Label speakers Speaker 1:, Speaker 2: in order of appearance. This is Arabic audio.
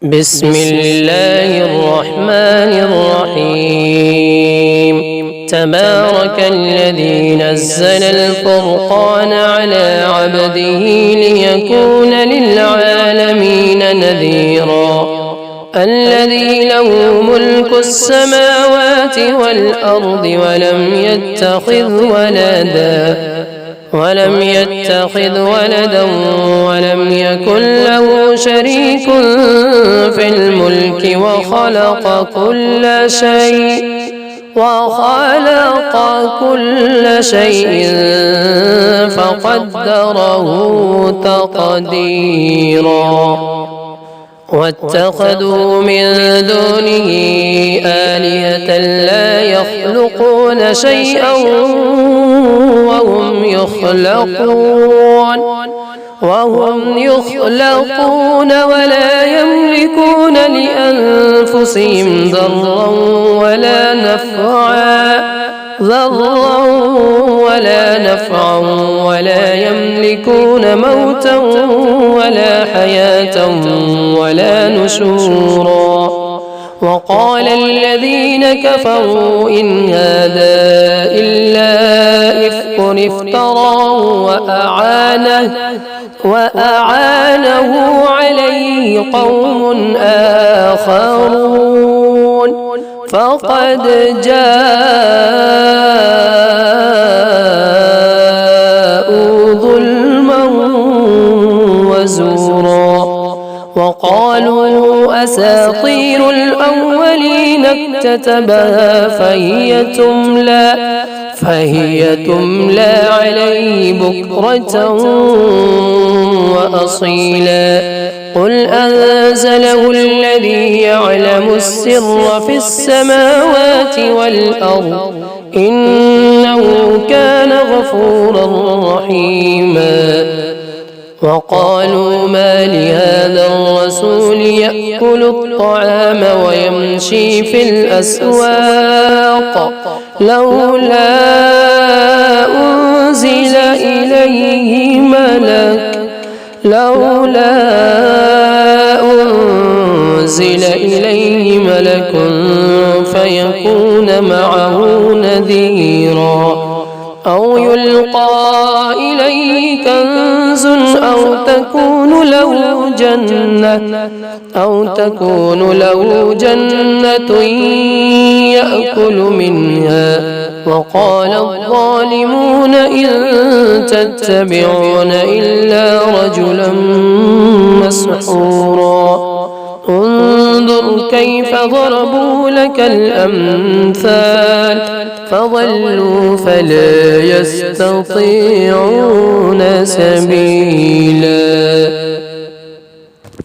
Speaker 1: بسم الله الرحمن الرحيم. تبارك الذي نزل الفرقان على عبده ليكون للعالمين نذيرا. الذي له ملك السماوات والأرض ولم يتخذ ولدا ولم يكن له شريك في الملك وخلق كل شيء فقدره تقديرا. واتخذوا من دونه آلهة لا يخلقون شيئا وهم يخلقون ولا يملكون لأنفسهم ضرا ولا نفعا ولا يملكون موتا ولا حياة ولا نشورا. وقال الذين كفروا إن هذا إلا إفك افتراه وأعانه عليه قوم آخرون فقد جاءوا ظلما وزورا. وقالوا أساطير الأولين اكتتبها فهي تملى عليه بكرة وأصيلا. قل أنزله الذي يعلم السر في السماوات والأرض إنه كان غفورا رحيما. وقالوا ما لهذا الرسول يأكل الطعام ويمشي في الأسواق لولا أنزل إليه ملك فيكون معه نذيرا. أو يلقى إليه كنز أو تكون له جنة يأكل منها. وقال الظالمون إن تتبعون إلا رجلا مسحورا. انظر كيف ضربوا لك الأمثال فضلوا فلا يستطيعون سبيلا.